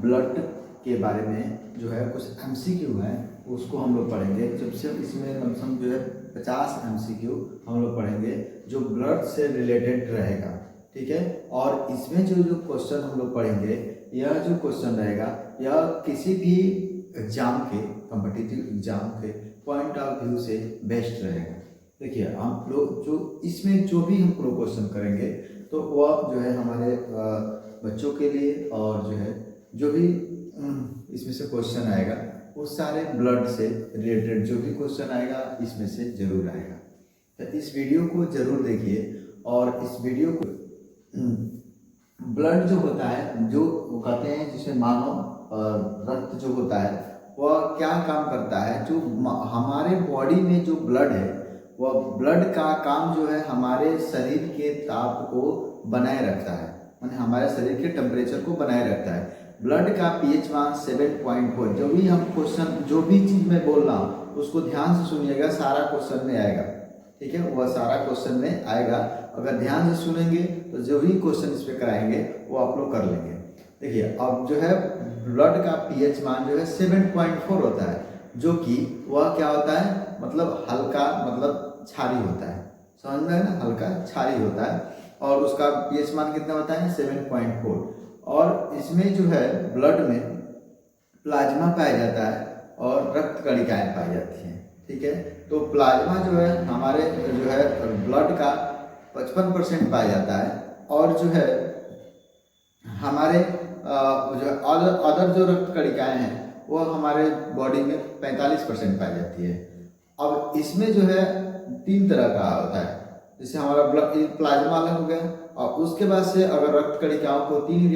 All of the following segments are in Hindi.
ब्लड के बारे में जो है कुछ एमसीक्यू है उसको हम लोग पढ़ेंगे। जब से इसमें लमसम जो है 50 एमसीक्यू हम लोग पढ़ेंगे जो ब्लड से रिलेटेड रहेगा, ठीक है। और इसमें जो जो क्वेश्चन हम लोग पढ़ेंगे, यह जो क्वेश्चन रहेगा यह किसी भी एग्जाम के, कॉम्पिटिटिव एग्जाम के पॉइंट ऑफ व्यू से बेस्ट रहेगा। देखिए हम लोग जो इसमें जो भी हम लोग क्वेश्चन करेंगे तो वह जो है हमारे बच्चों के लिए, और जो है जो भी इसमें से क्वेश्चन आएगा वो सारे ब्लड से रिलेटेड जो भी क्वेश्चन आएगा इसमें से जरूर आएगा। तो इस वीडियो को जरूर देखिए। और इस वीडियो को ब्लड जो होता है, जो वो कहते हैं जिसे मानव रक्त जो होता है वह क्या काम करता है, जो हमारे बॉडी में जो ब्लड है वह ब्लड का काम जो है हमारे शरीर के ताप को बनाए रखता है, माने हमारे शरीर के टेम्परेचर को बनाए रखता है। ब्लड का पीएच मान 7.4। जो भी हम क्वेश्चन, जो भी चीज़ मैं बोल रहा हूँ उसको ध्यान से सुनिएगा, सारा क्वेश्चन में आएगा, ठीक है। वह सारा क्वेश्चन में आएगा, अगर ध्यान से सुनेंगे तो जो भी क्वेश्चन इस पर कराएंगे वो आप लोग कर लेंगे। देखिए अब जो है ब्लड का पीएच मान जो है 7.4 होता है, जो कि वह क्या होता है, मतलब हल्का, मतलब क्षारीय होता है, समझ में है ना, हल्का क्षारीय होता है। और उसका पीएच मान कितना होता है, 7.4। और इसमें जो है ब्लड में प्लाज्मा पाया जाता है और रक्त कणिकाएं पाई जाती हैं, ठीक है। तो प्लाज्मा जो है हमारे जो है ब्लड का 55% पाया जाता है, और जो है हमारे जो अदर जो रक्त कणिकाएं हैं वो हमारे बॉडी में 45% पाई जाती है। अब इसमें जो है 3 तरह का होता है, जैसे हमारा ब्लड प्लाज्मा अलग हो गया, और उसके बाद से अगर रक्त कणिकाओं को 3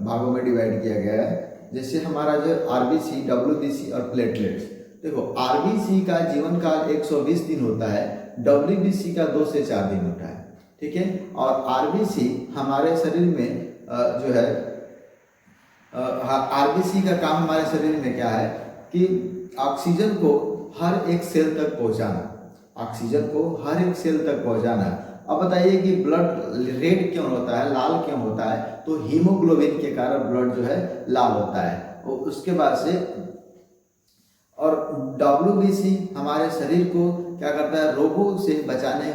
भागों में डिवाइड किया गया है, जैसे हमारा जो आरबीसी, डब्ल्यूबीसी और प्लेटलेट्स। देखो आरबीसी का जीवन काल 120 दिन होता है, डब्ल्यूबीसी का 2 से 4 दिन होता है, ठीक है। और आरबीसी हमारे शरीर में जो है आरबीसी का काम हमारे शरीर में क्या है कि ऑक्सीजन को हर एक सेल तक पहुंचाना, ऑक्सीजन को हर एक सेल तक पहुंचाना। अब बताइए कि ब्लड रेड क्यों होता है, लाल क्यों होता है, तो हीमोग्लोबिन के कारण ब्लड जो है लाल होता है। और उसके बाद से और डब्ल्यूबीसी हमारे शरीर को क्या करता है, रोगों से बचाने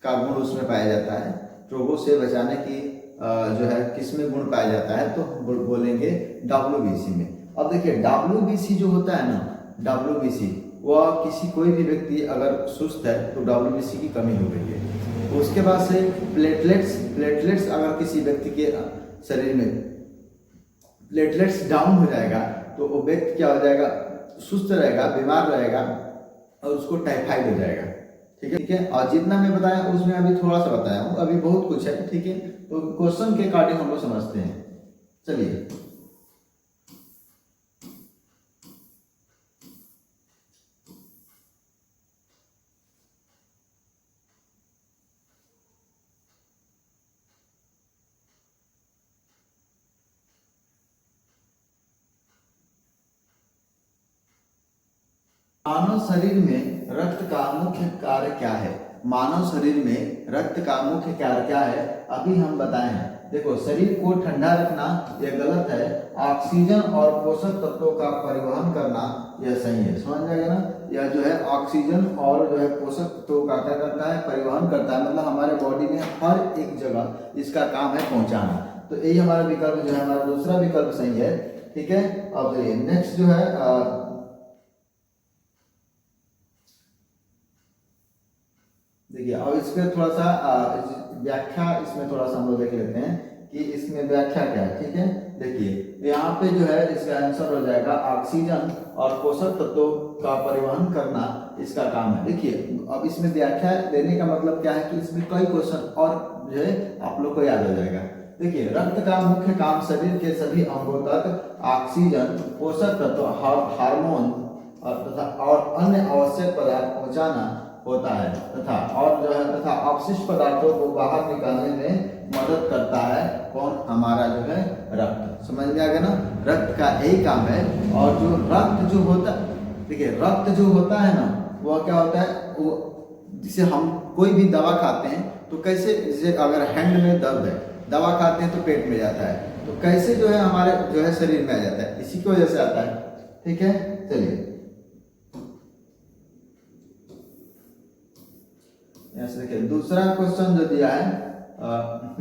का गुण उसमें पाया जाता है। रोगों से बचाने की जो है किसमें गुण पाया जाता है, तो बोलेंगे डब्ल्यूबीसी में। अब देखिए डब्ल्यूबीसी जो होता है ना, डब्ल्यूबीसी वह किसी कोई भी व्यक्ति अगर सुस्त है तो डब्ल्यूबीसी की कमी हो गई है। उसके बाद से प्लेटलेट्स अगर किसी व्यक्ति के शरीर में प्लेटलेट्स डाउन हो जाएगा तो वो व्यक्ति क्या हो जाएगा, सुस्त रहेगा, बीमार रहेगा, और उसको टाइफाइड हो जाएगा, ठीक है। और जितना मैं बताया उसमें अभी थोड़ा सा बताया हूँ, अभी बहुत कुछ है, ठीक है। तो क्वेश्चन के अकॉर्डिंग हम लोग समझते हैं, चलिए। मानव शरीर में रक्त का मुख्य कार्य क्या है, मानव शरीर में रक्त का मुख्य कार्य क्या है, अभी हम बताए हैं। देखो शरीर को ठंडा रखना यह गलत है, ऑक्सीजन और पोषक तत्वों का परिवहन करना यह सही है, समझ जाएगा ना। यह जो है ऑक्सीजन और जो है पोषक तत्वों का क्या करता है, परिवहन करता है, मतलब हमारे बॉडी में हर एक जगह इसका काम है पहुंचाना। तो यही हमारा विकल्प जो है, हमारा दूसरा विकल्प सही है, ठीक है। अब नेक्स्ट जो है देखिए, अब इसमें थोड़ा सा व्याख्या इसमें थोड़ा सा हम लोग देख लेते हैं कि इसमें व्याख्या क्या है, ठीक है। देखिए यहाँ पे जो है इसका आंसर हो जाएगा ऑक्सीजन और पोषक तत्वों का परिवहन करना इसका काम है। देखिए अब इसमें व्याख्या देने का मतलब क्या है कि इसमें कई क्वेश्चन और जो है आप लोग को याद हो जाएगा। देखिए रक्त का मुख्य काम शरीर के सभी अंगों तक ऑक्सीजन, पोषक तत्व, हार्मोन तथा और अन्य आवश्यक पदार्थ पहुँचाना होता है, तथा अपशिष्ट पदार्थों को बाहर निकालने में मदद करता है कौन, हमारा जो है रक्त। समझ में आ गया ना, रक्त का यही काम है। और जो रक्त जो होता है, देखिए रक्त जो होता है ना वो क्या होता है, वो जिसे हम कोई भी दवा खाते हैं तो कैसे, जैसे अगर हैंड में दर्द है, दवा खाते हैं तो पेट में जाता है, तो कैसे जो है हमारे जो है शरीर में आ जाता है, इसी की वजह से आता है। ठीक है, चलिए यहाँ से देखिए दूसरा क्वेश्चन जो दिया है,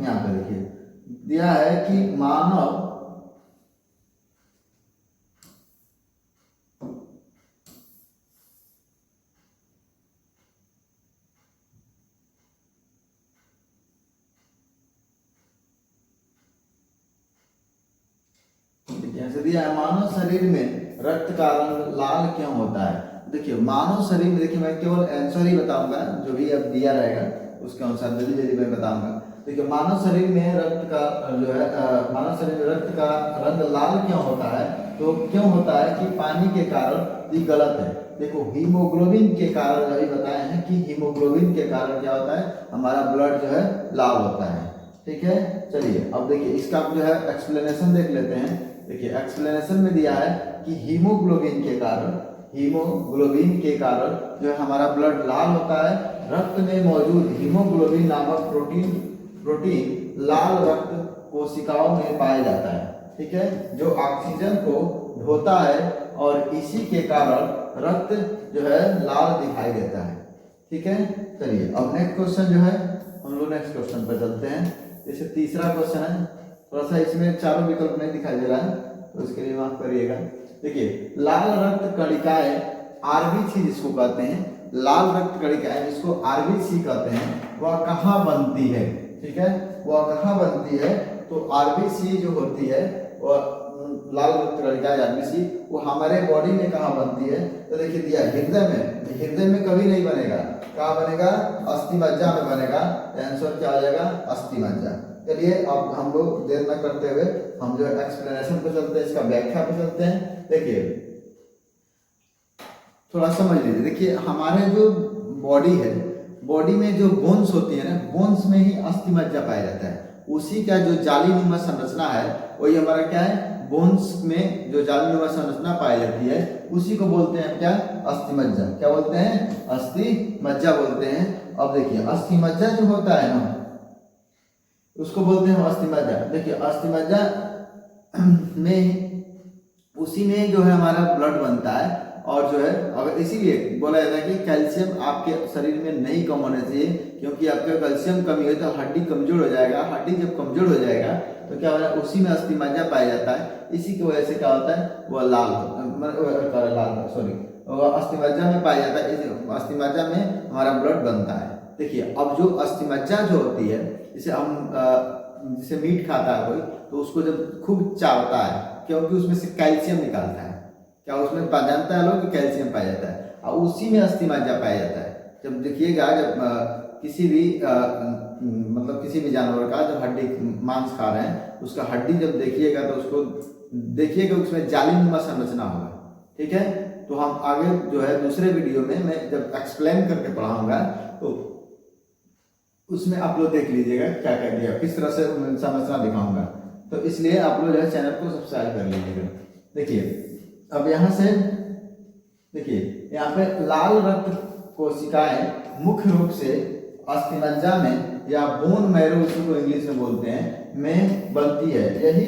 यहाँ पे देखिए दिया है कि मानव से दिया है मानव शरीर में रक्त का रंग लाल क्यों होता है। देखिए मानव शरीर में, देखिए मैं केवल आंसर ही बताऊंगा, जो भी अब दिया रहेगा उसके अनुसार जल्दी जल्दी मैं बताऊंगा। देखिए मानव शरीर में रक्त का जो है मानव शरीर में रक्त का रंग लाल क्यों होता है, तो क्यों होता है कि पानी के कारण। ये गलत है। देखो हीमोग्लोबिन के कारण अभी बताए हैं कि हीमोग्लोबिन के कारण क्या होता है, हमारा ब्लड जो है लाल होता है। ठीक है, चलिए अब देखिए इसका जो है एक्सप्लेनेशन देख लेते हैं। देखिए एक्सप्लेनेशन में दिया है कि हीमोग्लोबिन के कारण जो है हमारा ब्लड लाल होता है। रक्त में मौजूद हीमोग्लोबिन नामक प्रोटीन लाल रक्त कोशिकाओं में पाया जाता है। ठीक है, जो ऑक्सीजन को ढोता है और इसी के कारण रक्त जो है लाल दिखाई देता है। ठीक है, चलिए अब नेक्स्ट क्वेश्चन जो है हम लोग नेक्स्ट क्वेश्चन पर चलते हैं। जैसे तीसरा क्वेश्चन है, थोड़ा सा इसमें चारों विकल्प नहीं दिखाई दे रहा है तो उसके लिए माफ करिएगा। देखिए लाल रक्त कणिकाएं आरबीसी जिसको कहते हैं, लाल रक्त कणिकाएं जिसको आरबीसी कहते हैं, वह कहाँ बनती है। ठीक है, वह कहाँ बनती है, तो आरबीसी जो होती है वह लाल रक्त कणिकाएं आरबीसी वो हमारे बॉडी में कहाँ बनती है, तो देखिए दिया हृदय में। हृदय में कभी नहीं बनेगा, कहाँ बनेगा, अस्थि मज्जा में बनेगा। आंसर क्या आ जाएगा, अस्थि मज्जा। चलिए अब हम लोग देर न करते हुए हम जो एक्सप्लेनेशन पे चलते हैं, इसका व्याख्या पे चलते हैं। देखिए थोड़ा समझ लीजिए। देखिए हमारे जो बॉडी है, बॉडी में जो बोन्स होती है ना, बोन्स में ही अस्थि मज्जा पाया जाता है। उसी का जो जालीनुमा संरचना है वही हमारा क्या है, बोन्स में जो जालीनुमा संरचना पाई जाती है उसी को बोलते हैं क्या, अस्थि मज्जा। क्या बोलते हैं, अस्थि मज्जा बोलते हैं। अब देखिए अस्थि मज्जा जो होता है ना, उसको बोलते हैं अस्थि मज्जा। देखिए अस्थि मज्जा में उसी में जो है हमारा ब्लड बनता है। और जो है अगर इसीलिए बोला जाता है कि कैल्शियम आपके शरीर में नहीं कम होना चाहिए, क्योंकि आपका कैल्शियम कमी हो तो हड्डी कमजोर हो जाएगा। हड्डी जब कमजोर हो जाएगा तो क्या होगा, उसी में अस्थि मज्जा पाया जाता है। इसी की वजह से क्या होता है, वह लाल अस्थि मज्जा में पाया जाता है। अस्थि मज्जा में हमारा ब्लड बनता है। देखिए अब जो अस्थि मज्जा जो होती है, जिसे हम जैसे मीट खाता है कोई, तो उसको जब खूब चावता है, क्योंकि उसमें से कैल्शियम निकालता है। क्या उसमें जानता है लोग कि कैल्शियम पाया जाता है, और उसी में अस्थि मज्जा पाया जाता है। जब देखिएगा जब किसी भी मतलब किसी भी जानवर का जब हड्डी मांस खा रहे हैं, उसका हड्डी जब देखिएगा तो उसको देखिएगा उसमें जालीनुमा संरचना होगा। ठीक है, तो हम आगे जो है दूसरे वीडियो में मैं जब एक्सप्लेन करके पढ़ाऊंगा तो उसमें आप लोग देख लीजिएगा क्या क्या दिया, किस तरह से संरचना दिखाऊंगा। तो इसलिए आप लोग जो है चैनल को सब्सक्राइब कर लीजिएगा। देखिए अब यहाँ से देखिए यहाँ पे लाल रक्त कोशिकाएं मुख्य रूप से अस्थि मज्जा में या बोन मैरो को इंग्लिश में बोलते हैं में बनती है। यही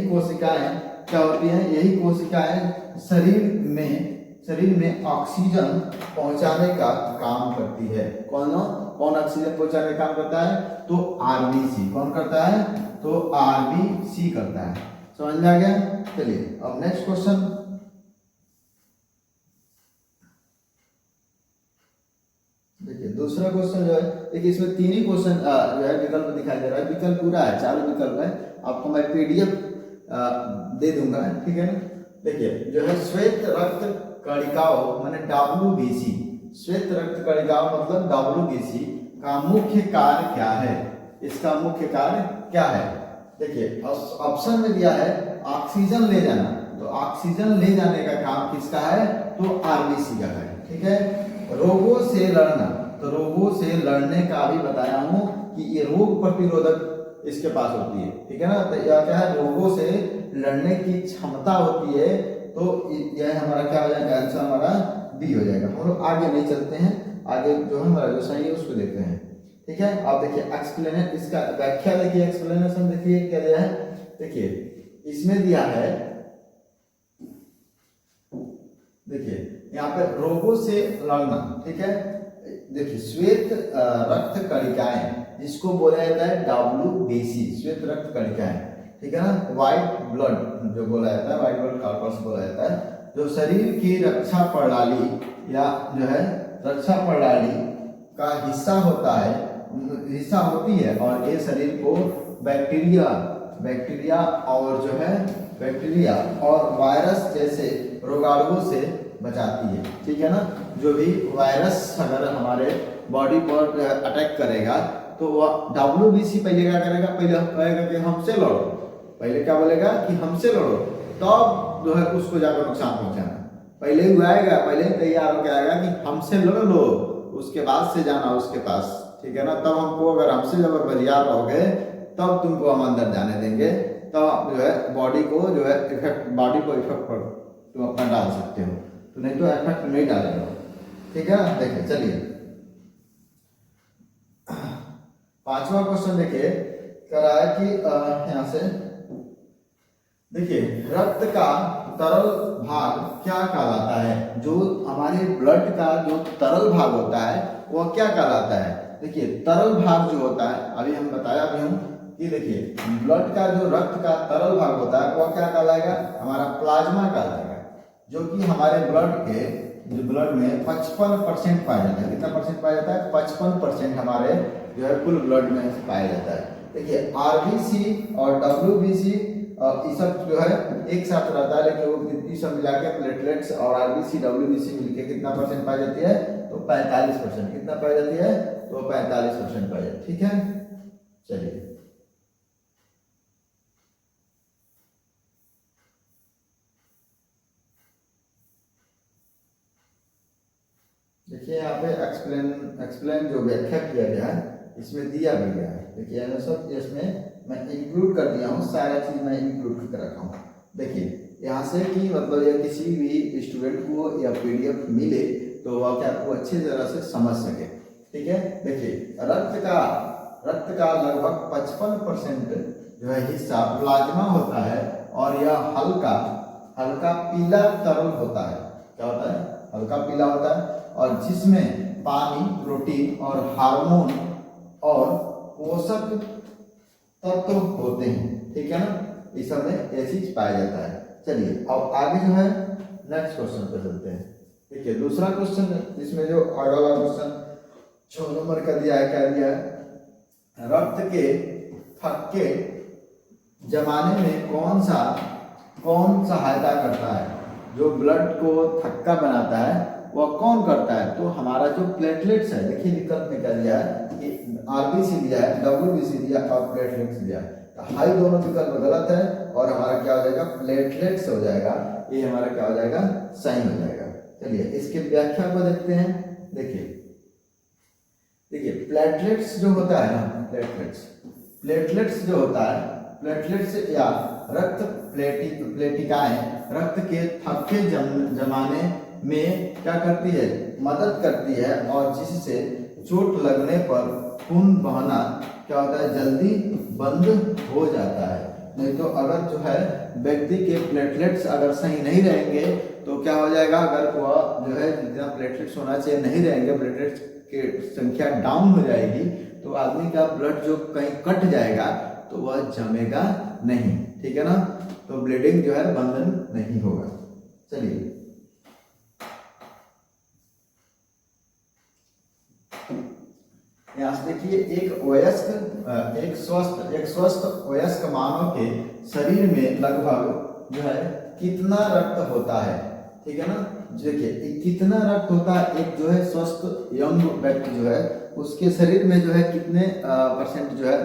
कोशिकाएं क्या होती हैं, यही कोशिकाएं शरीर में ऑक्सीजन पहुंचाने का काम करती है। कौन ऑक्सीजन पहुंचाने का काम करता है, तो आरबीसी। कौन करता है, तो आरबीसी करता है। समझ में आ गया। चलिए अब नेक्स्ट क्वेश्चन। देखिए दूसरा क्वेश्चन जो है, देखिए इसमें तीन ही क्वेश्चन जो है विकल्प दिखाई दे रहा है। विकल्प पूरा है, चारों विकल्प है, आपको मैं पीडीएफ दे दूंगा। ठीक है ना। देखिए जो है श्वेत रक्त कणिकाओं माने WBC, श्वेत रक्त कणिकाओं मतलब WBC का मुख्य कार्य क्या है, इसका मुख्य कार्य क्या है। देखिए ऑप्शन में दिया है ऑक्सीजन ले जाना, तो ऑक्सीजन ले जाने का काम किसका है, तो आरबीसी का है। ठीक है, रोगों से लड़ना, तो रोगों से लड़ने का भी बताया हूं कि ये रोग प्रतिरोधक इसके पास होती है। ठीक है ना, तो यह क्या है, रोगों से लड़ने की क्षमता होती है। तो यह हमारा क्या हो जाएगा, आंसर हमारा बी हो जाएगा। हम लोग आगे नहीं चलते हैं, आगे जो है हमारा जो सही है उसको देखते हैं। ठीक है। अब देखिए एक्सप्लेनेशन, इसका व्याख्या देखिए, एक्सप्लेनेशन देखिए क्या दिया है। देखिए इसमें दिया है, देखिए यहाँ पे रोगों से लड़ना, ठीक है। देखिए श्वेत रक्त कणिकाएं, जिसको बोला जाता है WBC, श्वेत रक्त कणिकाएं, ठीक है ना, व्हाइट ब्लड जो बोला जाता है, व्हाइट ब्लड कॉर्पस बोला जाता है, जो शरीर की रक्षा प्रणाली या जो है रक्षा प्रणाली का हिस्सा होता है, हिस्सा होती है, और ये शरीर को बैक्टीरिया और जो है बैक्टीरिया और वायरस जैसे रोगाणुओं से बचाती है, ठीक है ना। जो भी वायरस अगर हमारे बॉडी पर अटैक करेगा तो वह WBC पहले क्या करेगा, पहले कहेगा कि हमसे लड़ो, पहले क्या बोलेगा कि हमसे लड़ो, तब जो है उसको जाकर नुकसान पहुंचाना। पहले ही आएगा, पहले ही तैयार होकर आएगा कि हमसे लड़ लो, उसके बाद से जाना उसके पास, ठीक है ना। तब हमको, अगर हमसे जबर बरियार रहोगे तब तुमको हम अंदर जाने देंगे, तब जो है बॉडी को जो है इफेक्ट, बॉडी को इफेक्ट पर तुम अपना डाल सकते हो, तो नहीं तो इफेक्ट नहीं डालेगा, ठीक है ना। देखिए चलिए पांचवा क्वेश्चन देखिए कह रहा है कि यहाँ से देखिए रक्त का तरल भाग क्या कहलाता है, जो हमारे ब्लड का जो तरल भाग होता है वह क्या कहलाता है। देखिए तरल भाग जो होता है, अभी हम बताया भी हूँ कि देखिए ब्लड का जो रक्त का तरल भाग होता है वह क्या कहलाएगा, हमारा प्लाज्मा कहलाएगा, जो कि हमारे ब्लड के जो ब्लड में 55% पाया जाता है। कितना परसेंट पाया जाता है, 55% हमारे जो है कुल ब्लड में पाया जाता है। देखिए RBC और WBC ये सब जो है एक साथ रहता है, लेकिन वो सब मिला के प्लेटलेट्स और RBC WBC मिलके कितना परसेंट पाई जाती है, तो 45%। कितना पाई जाती है, तो 45% पाई जाती है, ठीक है। चलिए देखिए यहाँ पे एक्सप्लेन जो व्याख्या किया गया है इसमें दिया भी गया है। देखिए सब इसमें मैं इंक्लूड कर दिया हूँ, सारा चीज मैं इंक्लूड कर रखा हूँ। देखिए यहाँ से कि मतलब या किसी भी स्टूडेंट को या PDF मिले तो वह क्या आपको अच्छी तरह से समझ सके, ठीक है। देखिए रक्त का लगभग 55% जो है हिस्सा प्लाज्मा होता है, और यह हल्का पीला तरल होता है। क्या होता है, हल्का पीला होता है, और जिसमें पानी, प्रोटीन और हार्मोन और पोषक तत्व होते हैं, ठीक है ना। इस सब में ये चीज पाया जाता है। चलिए अब आगे जो है नेक्स्ट क्वेश्चन पे चलते हैं। देखिए दूसरा क्वेश्चन, इसमें जो आगे वाला क्वेश्चन 6 नंबर का दिया है, क्या दिया है, रक्त के थक्के जमाने में कौन सहायता करता है, जो ब्लड को थक्का बनाता है वह कौन करता है, तो हमारा जो प्लेटलेट्स है। देखिए विकल्प में क्या दिया है कि RBC दिया है, WBC दिया और प्लेटलेट्स दिया है। हाई दोनों विकल्प गलत है, और हमारा क्या हो जाएगा, प्लेटलेट्स हो जाएगा, ये हमारा क्या हो जाएगा, सही हो जाएगा। चलिए इसके व्याख्या को देखते हैं। देखिए प्लेटलेट्स जो होता है ना, प्लेटलेट्स जो होता है, प्लेटलेट्स या रक्त प्लेटिकाएं रक्त के थक्के जमाने में क्या करती है, मदद करती है, और जिससे चोट लगने पर खून बहना क्या होता है, जल्दी बंद हो जाता है। नहीं तो अगर जो है व्यक्ति के प्लेटलेट्स अगर सही नहीं रहेंगे तो क्या हो जाएगा, अगर वह जो है जितना प्लेटलेट्स होना चाहिए नहीं रहेंगे, प्लेटलेट्स की संख्या डाउन हो जाएगी, तो आदमी का ब्लड जो कहीं कट जाएगा तो वह जमेगा नहीं, ठीक है ना, तो ब्लीडिंग जो है बंद नहीं होगा। चलिए यहाँ से देखिए एक स्वस्थ वयस्क मानव के शरीर में लगभग जो है कितना रक्त होता है, ठीक है ना। देखिए कितना रक्त होता है, एक जो है स्वस्थ यंग व्यक्ति जो है उसके शरीर में जो है कितने परसेंट जो है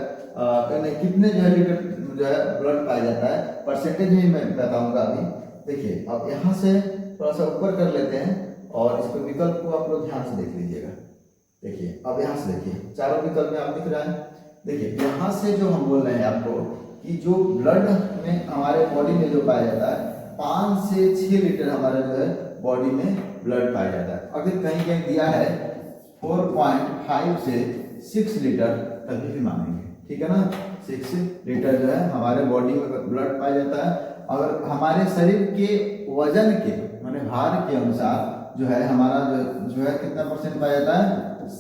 कितने जो है लीटर जो है ब्लड पाया जाता है, परसेंटेज में मैं बताऊंगा अभी। देखिए अब यहाँ से थोड़ा सा ऊपर कर लेते हैं, और इसको विकल्प को आप लोग ध्यान से देख लीजिएगा। देखिए अब यहाँ से देखिए चारों विकल्प में आप दिख रहा है। देखिए यहाँ से जो हम बोल रहे हैं आपको कि जो ब्लड में हमारे बॉडी में जो पाया जाता है 5 से 6 लीटर हमारा जो है बॉडी में ब्लड पाया जाता है। अगर कहीं कहीं दिया है 4.5 से 6 लीटर कभी भी मानेंगे, ठीक है ना। 6 लीटर जो है हमारे बॉडी में ब्लड पाया जाता है। अगर हमारे शरीर के वजन के माने भार के अनुसार जो है हमारा जो है कितना परसेंट पाया जाता है,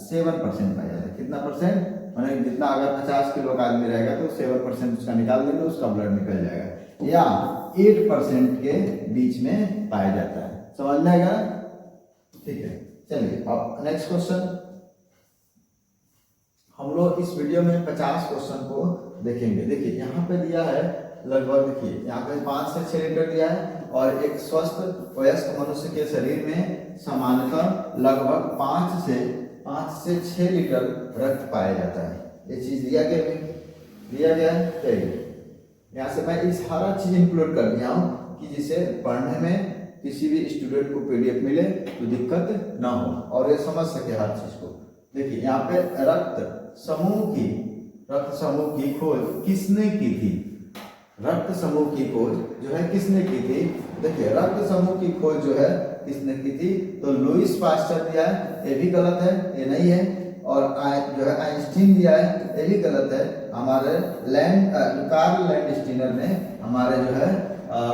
7% पाया जाता है। कितना परसेंट, माने जितना अगर 50 किलो का आदमी रहेगा तो 7% उसका निकाल देंगे, उसका ब्लड निकल जाएगा, या 8% के बीच में पाया जाता है। समझ में आएगा, ठीक है। चलिए अब नेक्स्ट क्वेश्चन, हम लोग इस वीडियो में 50 क्वेश्चन को देखेंगे। देखिए यहाँ पे दिया है लगभग, देखिए यहाँ पे 5 से 6 लीटर दिया है, और एक स्वस्थ वयस्क मनुष्य के शरीर में सामान्यतः लगभग 5 से 6 लीटर रक्त पाया जाता है। ये चीज दिया गया है। चलिए यहाँ से मैं इस सारा चीज इंक्लूड कर दिया हूँ कि जिसे पढ़ने में किसी भी स्टूडेंट को पीडीएफ मिले तो दिक्कत ना हो और ये समझ सके हर चीज को। देखिए यहाँ पे रक्त समूह की खोज किसने की थी? रक्त समूह की खोज जो है किसने की थी? देखिए रक्त समूह की खोज जो है किसने की थी? तो लुईस पास्चर दिया है, ये भी गलत है, ये नहीं है। और जो है आइंस्टीन दिया है, ये भी गलत है। हमारे कार्ल लैंडस्टीनर ने हमारे जो है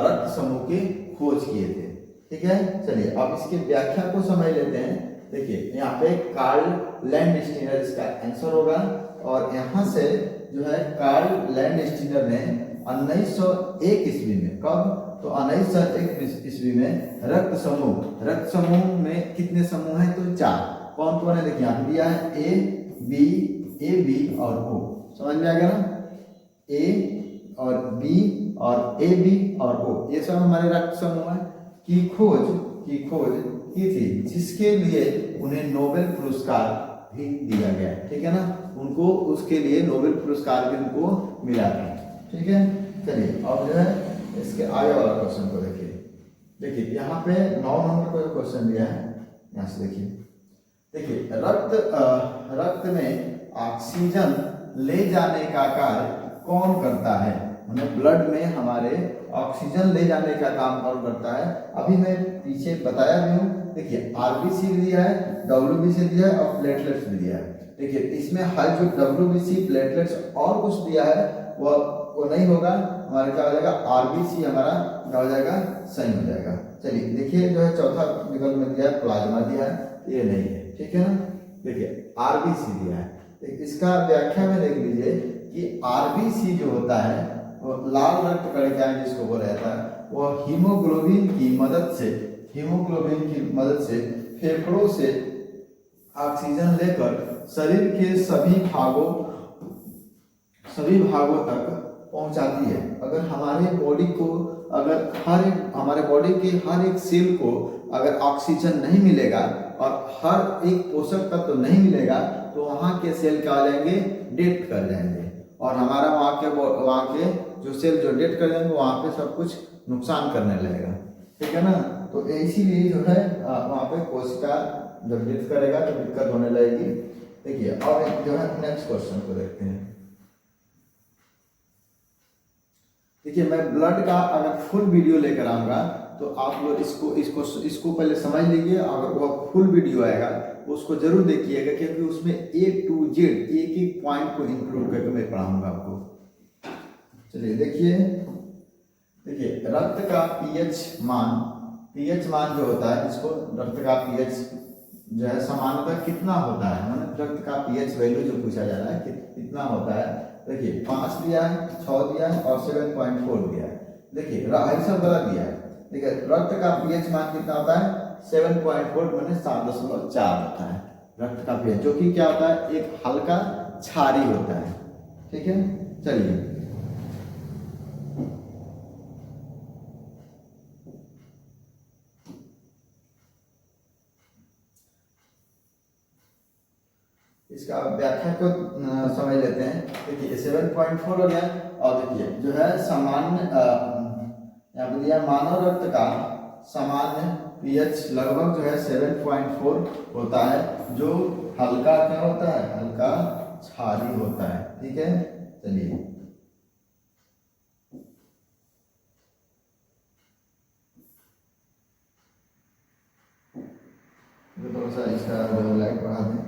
रक्त समूह की खोज किए थे, ठीक है। चलिए अब इसकी व्याख्या को समझ लेते हैं। देखिए यहाँ पे कार्ल लैंडस्टीनर इसका आंसर होगा, और यहाँ से जो है कार्ल लैंडस्टीनर ने 1901 ईस्वी में, कब? तो 1901 ईस्वी में रक्त समूह में कितने समूह हैं? तो 4। कौन कौन है? देखिए यहाँ पे दिया है ए बी और ओ। समझ में आ गया ना? ए और बी और ए बी और ओ, ये सब हमारे रक्त समूह है की खोज की थी, जिसके लिए उन्हें नोबेल पुरस्कार भी दिया गया, ठीक है ना। उनको उसके लिए नोबेल पुरस्कार भी उनको मिला था, ठीक है। चलिए अब जो है इसके आगे वाला क्वेश्चन को देखिए यहाँ पे 9 नंबर को क्वेश्चन दिया है। यहाँ से देखिए रक्त में ऑक्सीजन ले जाने का कार्य कौन करता है? ब्लड में हमारे ऑक्सीजन ले जाने का काम कौन करता है? अभी मैं पीछे बताया भी हूँ। देखिए आरबीसी दिया है, डब्ल्यूबीसी दिया है और प्लेटलेट्स भी दिया है। देखिए इसमें हर जो डब्ल्यूबीसी, प्लेटलेट्स और कुछ दिया है वो नहीं होगा, हमारा क्या हो जाएगा? आरबीसी हमारा क्या हो जाएगा? सही हो जाएगा। चलिए देखिए जो है चौथा विकल्प में दिया है प्लाज्मा दिया है, ये नहीं है, ठीक है ना। देखिए आरबीसी दिया है, इसका व्याख्या में देख लीजिए कि आरबीसी जो होता है वो लाल रक्त कणिकाएं जिसको बोला जाता है, वो हीमोग्लोबिन की मदद से फेफड़ों से ऑक्सीजन लेकर शरीर के सभी भागों तक पहुंचाती है। अगर हमारे बॉडी के हर एक सेल को अगर ऑक्सीजन नहीं मिलेगा और हर एक पोषक तत्व नहीं मिलेगा तो वहाँ के सेल क्या हो जाएंगे? डेड कर जाएंगे, और हमारा वहाँ के जो सेल जो डेड कर जाएंगे वहाँ पे सब कुछ नुकसान करने लगेगा, ठीक है ना। तो इसीलिए जो है वहाँ पे कोशिका जब डेथ करेगा तो दिक्कत होने लगेगी। देखिए और जो है नेक्स्ट क्वेश्चन को देखते हैं। देखिए मैं ब्लड का अगर फुल वीडियो लेकर आऊंगा तो आप लोग इसको पहले समझ लीजिए। अगर वो फुल वीडियो आएगा उसको जरूर देखिएगा, क्योंकि उसमें A to Z एक पॉइंट को इंक्लूड करके मैं पढ़ाऊंगा आपको। चलिए देखिए रक्त का पीएच मान जो होता है, इसको रक्त का पीएच जो है सामान्यतः कितना होता है? रक्त का पीएच वैल्यू जो पूछा जा रहा है कितना होता है? देखिए 5 दिया है, 6 दिया है और 7.4 दिया है। देखिए सब गलत दिया है। देखिए रक्त का पीएच मान कितना होता है? 7.4 माने 7.4 होता है रक्त का पीएच, जो कि क्या होता है? एक हल्का क्षारीय होता है, ठीक है। चलिए इसका व्याख्या को समझ लेते हैं। देखिए 7.4 हो गया, और देखिए जो है सामान्य यहाँ पे दिया मानव रक्त का सामान्य पीएच लगभग जो है 7.4 होता है, जो हल्का क्या होता है? हल्का क्षारीय होता है, ठीक है। चलिए थोड़ा सा इसका लाइट बढ़ा दें,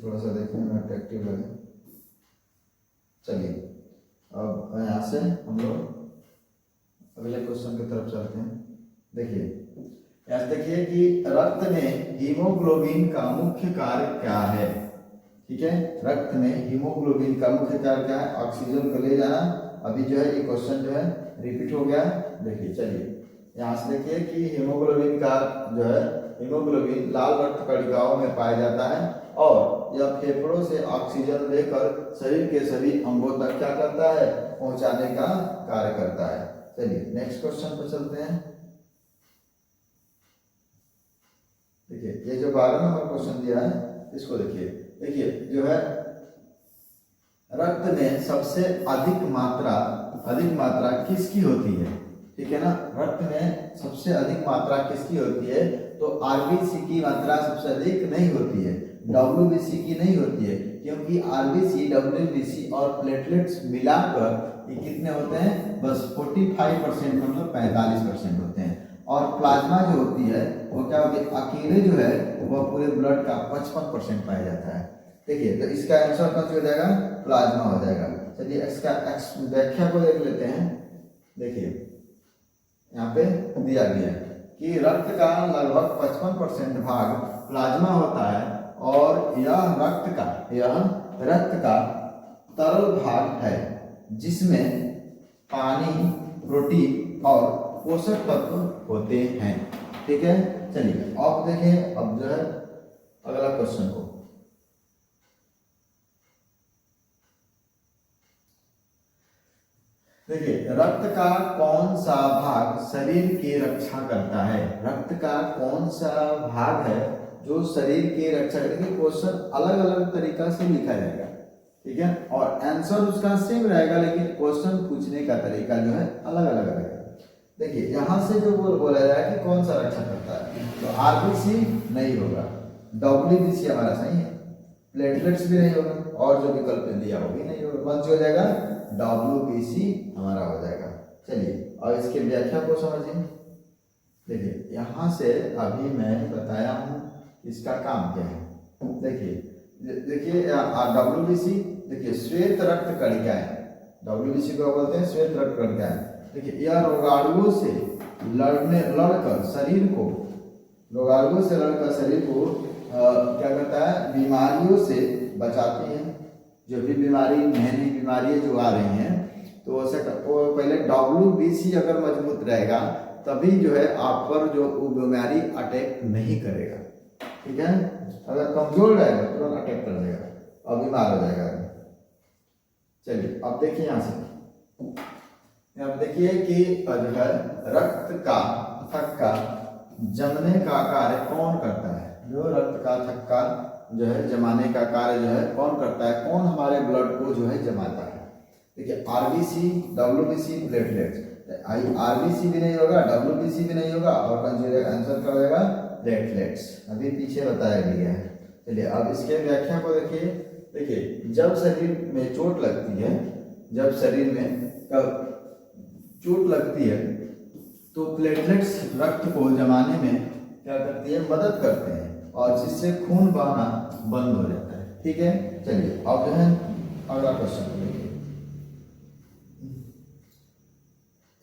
थोड़ा सा देखने में अट्रैक्टिव लगे। चलिए अब यहाँ से हम लोग अगले क्वेश्चन की तरफ चलते हैं। देखिए यहाँ देखिए कि रक्त में हीमोग्लोबिन का मुख्य कार्य क्या है। ठीक है, रक्त में हीमोग्लोबिन का मुख्य कार्य क्या है? ऑक्सीजन को ले जाना। अभी जो है ये क्वेश्चन जो है रिपीट हो गया। देखिए चलिए यहाँ से देखिए कि हीमोग्लोबिन का जो है, हीमोग्लोबिन लाल रक्त कणिकाओं में पाया जाता है और यह फेफड़ों से ऑक्सीजन लेकर शरीर के सभी अंगों तक क्या करता है? पहुंचाने का कार्य करता है। चलिए नेक्स्ट क्वेश्चन पर चलते हैं। देखिए ये जो 12 नंबर क्वेश्चन दिया है इसको देखिए। देखिए जो है रक्त में सबसे अधिक मात्रा किसकी होती है? ठीक है ना, रक्त में सबसे अधिक मात्रा किसकी होती है? तो आरबीसी की मात्रा सबसे अधिक नहीं होती है, डब्ल्यूबीसी की नहीं होती है, क्योंकि आरबीसी, डब्ल्यूबीसी और प्लेटलेट्स मिलाकर ये कितने होते हैं? बस 45% मतलब 45% होते हैं। और प्लाज्मा जो होती है वो क्या होती है? अकेले जो है वह पूरे ब्लड का 55% पाया जाता है। देखिए तो इसका आंसर कौन सा हो जाएगा? प्लाज्मा हो जाएगा। चलिए इसका व्याख्या को देख लेते हैं। देखिए यहाँ पे दिया गया है कि रक्त का लगभग 55% भाग प्लाज्मा होता है और यह रक्त का तरल भाग है जिसमें पानी, प्रोटीन और पोषक तत्व होते हैं। ठीक है, चलिए अब देखें अब जो है अगला क्वेश्चन को। देखिए रक्त का कौन सा भाग शरीर की रक्षा करता है? रक्त का कौन सा भाग है जो शरीर की रक्षा करेगा? क्वेश्चन अलग अलग तरीका से लिखा जाएगा। ठीक है, और आंसर उसका सेम रहेगा लेकिन क्वेश्चन पूछने का तरीका जो है अलग अलग रहेगा। देखिए यहाँ से जो बोला जाए कि कौन सा रक्षा करता है, तो आरबीसी नहीं होगा, डब्ल्यूबीसी हमारा सही है, प्लेटलेट्स भी नहीं होगा और जो विकल्प दिया वो भी नहीं होगा। कौन सा हो जाएगा? डब्ल्यूबीसी हमारा हो जाएगा। चलिए और इसके व्याख्या को समझिए। देखिए यहाँ से अभी मैं बताया हूँ इसका काम क्या है। देखिए डब्ल्यूबीसी, देखिए श्वेत रक्त कणिकाएं, डब्ल्यूबीसी को बोलते हैं श्वेत रक्त कणिकाएं। देखिए यह रोगाणुओं से लड़कर शरीर को क्या करता है? बीमारियों से बचाती है। जो भी बीमारी, नई बीमारियां जो आ रही हैं तो वो पहले डब्ल्यूबीसी अगर मजबूत रहेगा तभी जो है आप पर जो वो बीमारी अटैक नहीं करेगा। ठीक है, अगर कमजोर रहेगा तो तुरंत अटैक कर देगा और बीमार हो जाएगा। चलिए अब देखिए यहाँ से, अब देखिए कि जो है रक्त का थक्का जमने का कार्य कौन करता है? जो रक्त का थक्का जो है जमाने का कार्य जो है कौन करता है? कौन हमारे ब्लड को जो है जमाता है? देखिए आरबीसी, डब्ल्यूबीसी, प्लेटलेट्स। आरबीसी भी नहीं होगा, डब्ल्यूबीसी भी नहीं होगा और कौन सी आंसर क्या हो जाएगा? प्लेटलेट्स। अभी पीछे बताया गया है। चलिए अब इसके व्याख्या को देखिए। देखिए जब शरीर में चोट लगती है तो प्लेटलेट्स रक्त को जमाने में क्या करती है? मदद करते हैं और जिससे खून बहना बंद हो जाता है। ठीक है, चलिए अब जो है अगला क्वेश्चन देखिए।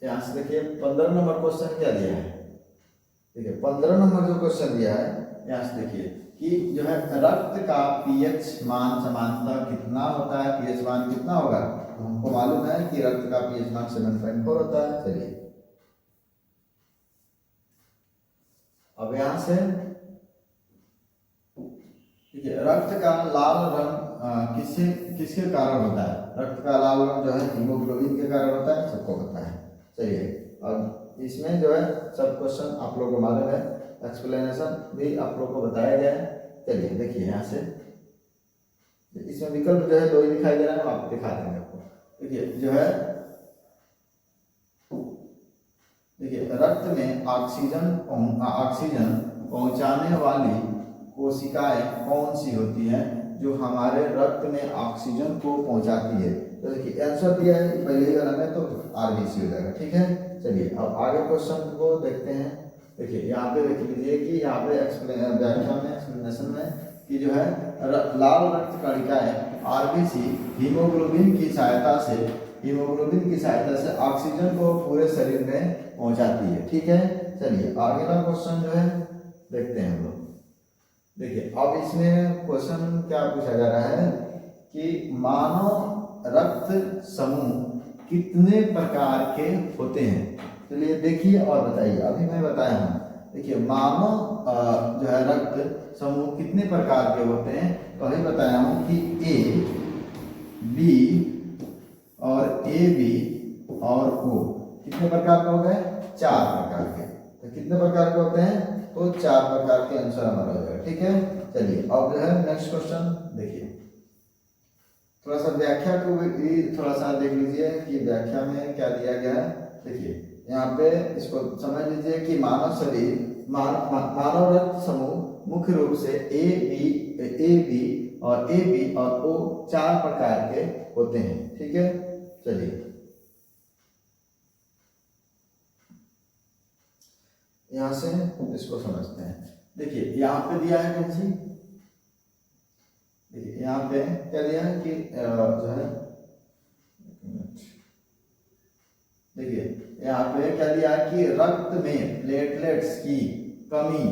यहाँ से देखिए 15 नंबर क्वेश्चन क्या दिया है। देखिए 15 नंबर जो क्वेश्चन दिया है यहाँ से देखिए कि जो है रक्त का पीएच मान सामान्यतः कितना होता है? पीएच मान कितना होगा? तो हमको मालूम है कि रक्त का पीएच मान 7.4 होता है। चलिए अब यहाँ से देखिए रक्त का लाल रंग किसके कारण होता है? रक्त का लाल रंग जो है हीमोग्लोबिन के कारण होता है, सबको पता है। चलिए अब इसमें जो है सब क्वेश्चन आप लोगों को मालूम है, एक्सप्लेनेशन भी आप लोगों को बताया गया है। चलिए देखिए यहाँ से इसमें विकल्प जो है 2 ही दिखाई दे रहा है, आप दिखा देंगे आपको। देखिए जो है देखिए रक्त में ऑक्सीजन पहुंचाने वाली कोशिकाएं कौन सी होती हैं जो हमारे रक्त में ऑक्सीजन को पहुंचाती है? तो देखिए आंसर दिया है पहले ही वाला में, तो आरबीसी हो जाएगा। ठीक है, चलिए अब आगे क्वेश्चन को देखते हैं। देखिए यहाँ पे देख लीजिए कि यहाँ पे व्याख्या में एक्सप्लेनेशन में कि जो है लाल रक्त कणिकाएं आरबीसी हीमोग्लोबिन की सहायता से ऑक्सीजन को पूरे शरीर में पहुंचाती है। ठीक है, चलिए अगला क्वेश्चन जो है देखते हैं हम लोग। देखिए अब इसमें क्वेश्चन क्या पूछा जा रहा है कि मानव रक्त समूह कितने प्रकार के होते हैं। चलिए देखिए और बताइए। अभी मैं बताया हूँ, देखिए मानव जो है रक्त समूह कितने प्रकार के होते हैं, तो अभी बताया हूँ कि ए, बी और ए बी और ओ कितने प्रकार के हो गए, 4 प्रकार के। तो कितने प्रकार के होते हैं, तो 4 प्रकार के आंसर हमारा हो जाएगा। ठीक है, चलिए अब जो है नेक्स्ट क्वेश्चन देखिए। थोड़ा सा व्याख्या को भी थोड़ा सा देख लीजिए कि व्याख्या में क्या दिया गया है। देखिए यहाँ पे इसको समझ लीजिए कि मानव रक्त समूह मुख्य रूप से ए बी और ओ 4 प्रकार के होते हैं। ठीक है, चलिए यहां से इसको समझते हैं। देखिए यहाँ पे दिया है कौन सी, देखिए यहाँ पे क्या दिया है कि जो है देखिए यहाँ पे क्या दिया है कि रक्त में प्लेटलेट्स की कमी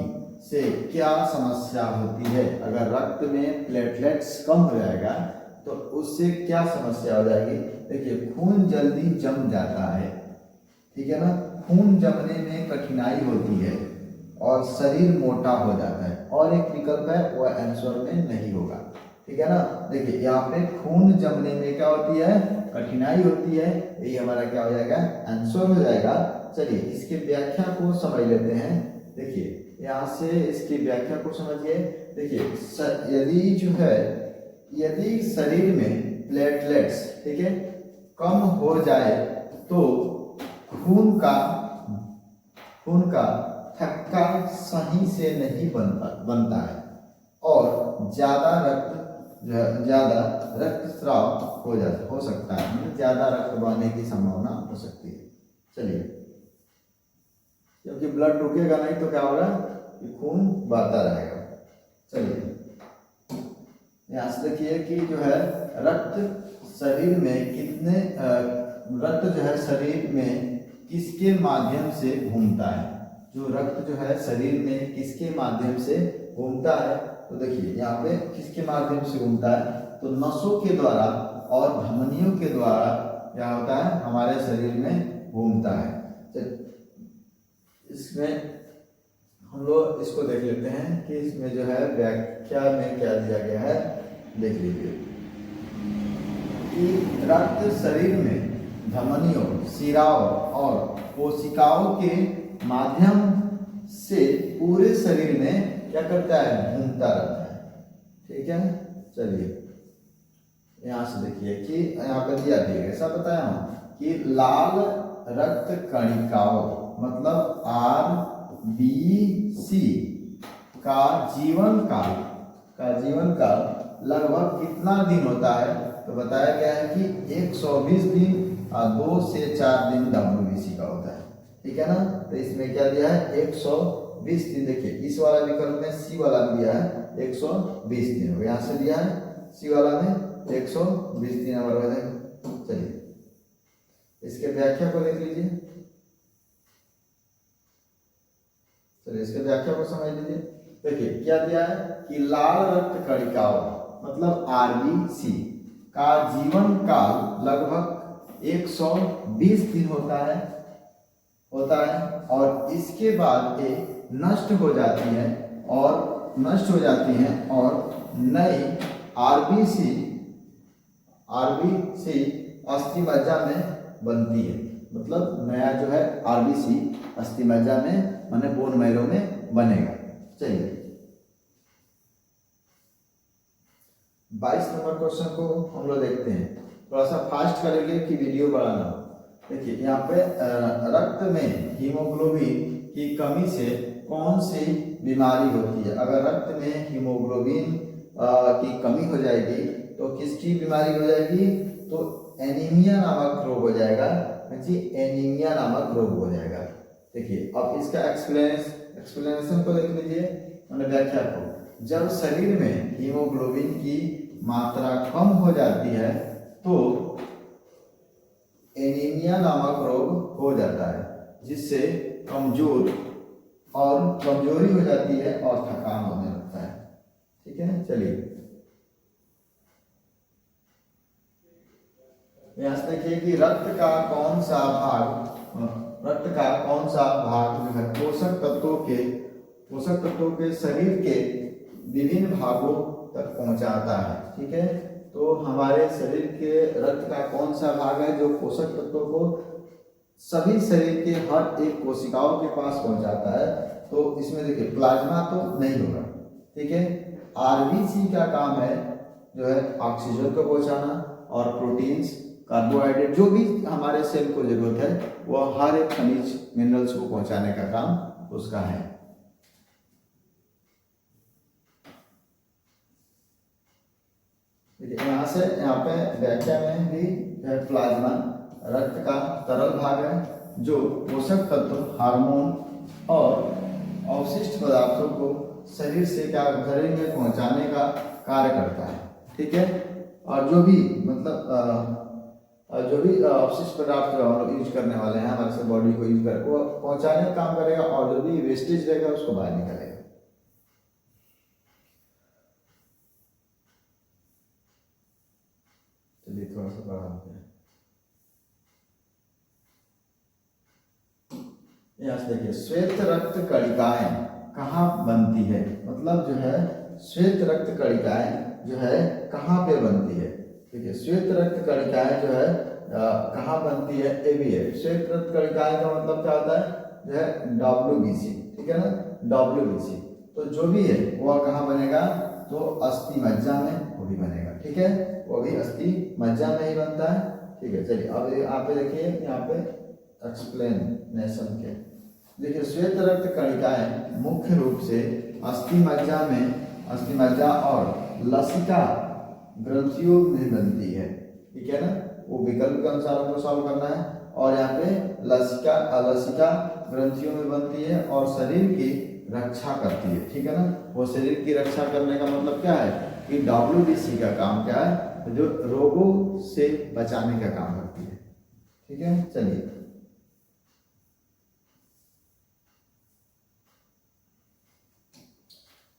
से क्या समस्या होती है। अगर रक्त में प्लेटलेट्स कम हो जाएगा तो उससे क्या समस्या हो जाएगी। देखिए खून जल्दी जम जाता है, ठीक है ना, खून जमने में कठिनाई होती है और शरीर मोटा हो जाता है। और एक विकल्प है वो आंसर में नहीं होगा। ठीक है ना, देखिए यहाँ पे खून जमने में क्या होती है, कठिनाई होती है, यही हमारा क्या हो जाएगा, आंसर हो जाएगा। चलिए इसके व्याख्या को समझ लेते हैं। देखिए यहाँ से इसकी व्याख्या को समझिए। देखिए यदि शरीर में प्लेटलेट्स, ठीक है, कम हो जाए तो खून का थक्का सही से नहीं बनता है और ज्यादा रक्तस्राव हो सकता है, मतलब ज्यादा रक्त बहने की संभावना हो सकती है। चलिए क्योंकि ब्लड रुकेगा नहीं तो क्या होगा, खून बहता रहेगा। चलिए यहाँ से देखिए कि जो है रक्त शरीर में किसके माध्यम से घूमता है। जो रक्त जो है शरीर में किसके माध्यम से घूमता है, तो देखिए यहाँ पे किसके माध्यम से घूमता है, तो नसों के द्वारा और धमनियों के द्वारा क्या होता है, हमारे शरीर में घूमता है। इसमें हम लोग इसको देख लेते हैं कि इसमें जो है व्याख्या में क्या दिया गया है। देख लीजिए कि रक्त शरीर में धमनियों, शिराओं और कोशिकाओं के माध्यम से पूरे शरीर में क्या करता है, घूमता रहता है। ठीक है, चलिए यहाँ से देखिए कि यहाँ पर दिया गया ऐसा बताया हूँ कि लाल रक्त कणिकाओं मतलब RBC का जीवन काल लगभग कितना दिन होता है, तो बताया गया है कि 120 दिन और 2 से 4 दिन WBC का होता है। ठीक है ना, तो इसमें क्या दिया है, 120 दिन। देखिए इस वाला विकल्प में सी वाला दिया है 120 दिन, हो यहाँ से दिया है सी वाला में 120 दिन हमारा हो जाएगा। चलिए इसके व्याख्या को देख लीजिए। चलिए इसके व्याख्या को समझ लीजिए। देखिए क्या दिया है कि लाल रक्त कणिकाओं मतलब RBC का जीवन काल लगभग 120 दिन होता है और इसके बाद ये नष्ट हो जाती हैं और नई RBC अस्थिमज्जा में बनती है। मतलब नया जो है RBC अस्थिमज्जा में माने बोन मैरो में बनेगा। चलिए 22 नंबर क्वेश्चन को हम लोग देखते हैं। थोड़ा सा फास्ट करेंगे कि वीडियो बढ़ाना। देखिए यहाँ पे रक्त में हीमोग्लोबिन की कमी से कौन सी बीमारी होती है। अगर रक्त में हीमोग्लोबिन की कमी हो जाएगी तो किसकी बीमारी हो जाएगी, तो एनीमिया नामक रोग हो जाएगा। एनीमिया नामक रोग हो जाएगा। देखिए अब इसका एक्सप्लेनेशन को देख लीजिए, मैंने व्याख्या को। जब शरीर में हीमोग्लोबिन की मात्रा कम हो जाती है तो एनीमिया नामक रोग हो जाता है, जिससे कमजोरी हो जाती है और थकान होने लगता है। ठीक है, चलिए यहां से देखिए कि रक्त का कौन सा भाग जो है पोषक तत्वों के शरीर के विभिन्न भागों तक पहुंचाता है। ठीक है, तो हमारे शरीर के रक्त का कौन सा भाग है जो पोषक तत्वों को सभी शरीर के हर एक कोशिकाओं के पास पहुंचाता है? तो इसमें देखिए प्लाज्मा तो नहीं होगा। ठीक है, आरबीसी का काम है जो है ऑक्सीजन को पहुंचाना और प्रोटीन्स, कार्बोहाइड्रेट, जो भी हमारे सेल को जरूरत है वह हर एक खनिज मिनरल्स को पहुंचाने का काम उसका है। यहाँ पे व्याख्या में भी प्लाज्मा रक्त का तरल भाग है जो पोषक तत्व, हार्मोन और अवशिष्ट पदार्थों को शरीर में पहुंचाने का कार्य करता है। ठीक है, और जो भी अवशिष्ट पदार्थ जो हम लोग यूज करने वाले हैं हमारे से बॉडी को यूज कर वो पहुंचाने का काम करेगा, और जो भी वेस्टेज रहेगा उसको बाहर निकालेगा। चलिए थोड़ा सा बढ़ा देते हैं। यहाँ से देखिए श्वेत रक्त कणिकाएं कहाँ बनती है, मतलब जो है श्वेत रक्त कणिकाएं जो है कहाँ पे बनती है। देखिए श्वेत रक्त कणिकाएं जो है कहाँ बनती है, ये भी है। श्वेत रक्त कणिकाएं का मतलब क्या होता है, जो है WBC। ठीक है ना, WBC तो जो भी है वह कहाँ बनेगा, तो अस्थि मज्जा में वो भी बनेगा। ठीक है, वो भी अस्थि मज्जा में ही बनता है। ठीक है, चलिए अब यहाँ पे देखिए, यहाँ पे एक्सप्लेनेशन के देखिए श्वेत रक्त कणिकाएं मुख्य रूप से अस्थि मज्जा और लसिका ग्रंथियों में बनती है। ठीक है ना, वो विकल्प के अनुसार हमको सॉल्व करना है। और यहाँ पे लसिका ग्रंथियों में बनती है और शरीर की रक्षा करती है। ठीक है ना, वो शरीर की रक्षा करने का मतलब क्या है कि WBC का काम क्या है, जो रोगों से बचाने का काम करती है। ठीक है, चलिए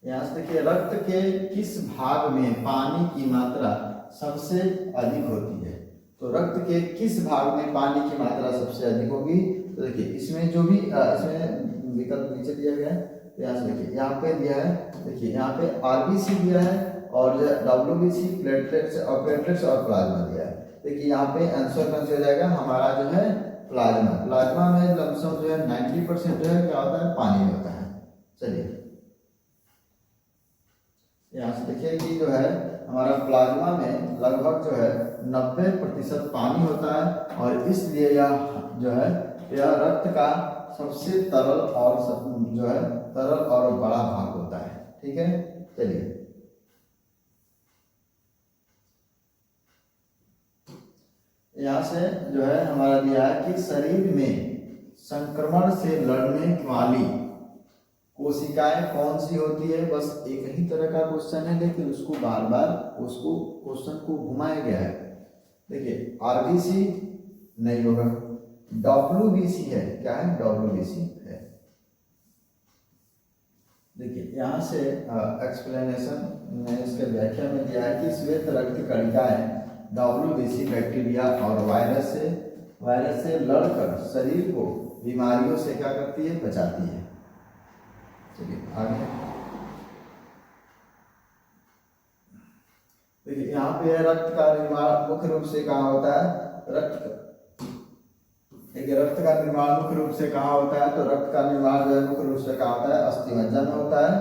यहाँ से देखिए रक्त के किस भाग में पानी की मात्रा सबसे अधिक होती है। तो रक्त के किस भाग में पानी की मात्रा सबसे अधिक होगी, तो देखिए इसमें जो भी इसमें विकल्प नीचे दिया गया है, तो यहाँ से देखिए यहाँ पे दिया है, देखिए यहाँ पे RBC दिया है और जो WBC, प्लेटलेट्स और प्लाज्मा दिया है। देखिए यहाँ पे आंसर कौन सा हो जाएगा, हमारा जो है प्लाज्मा में लमसम जो है 90% जो है क्या होता है, पानी में होता है। चलिए यहाँ से देखिए कि जो है हमारा प्लाज्मा में लगभग जो है 90% पानी होता है, और इसलिए यह जो है यह रक्त का सबसे तरल और बड़ा भाग होता है। ठीक है, चलिए यहाँ से जो है हमारा दिया है कि शरीर में संक्रमण से लड़ने वाली कोशिकाएं कौन सी होती है। बस एक ही तरह का क्वेश्चन है, लेकिन उसको बार बार क्वेश्चन को घुमाया गया है। देखिए RBC नहीं होगा, WBC है। क्या है, WBC है। देखिए यहाँ से एक्सप्लेनेशन में इसके व्याख्या में दिया है कि श्वेत रक्त कणिकाएं WBC बैक्टीरिया और वायरस से लड़कर शरीर को बीमारियों से क्या करती है, बचाती है। चलिए आगे देखिए यहाँ पे रक्त का निर्माण मुख्य रूप से कहाँ होता है, रक्त का निर्माण मुख्य रूप से कहाँ होता है, तो रक्त का निर्माण जो है मुख्य रूप से कहाँ होता है, अस्थि मज्जा में होता है।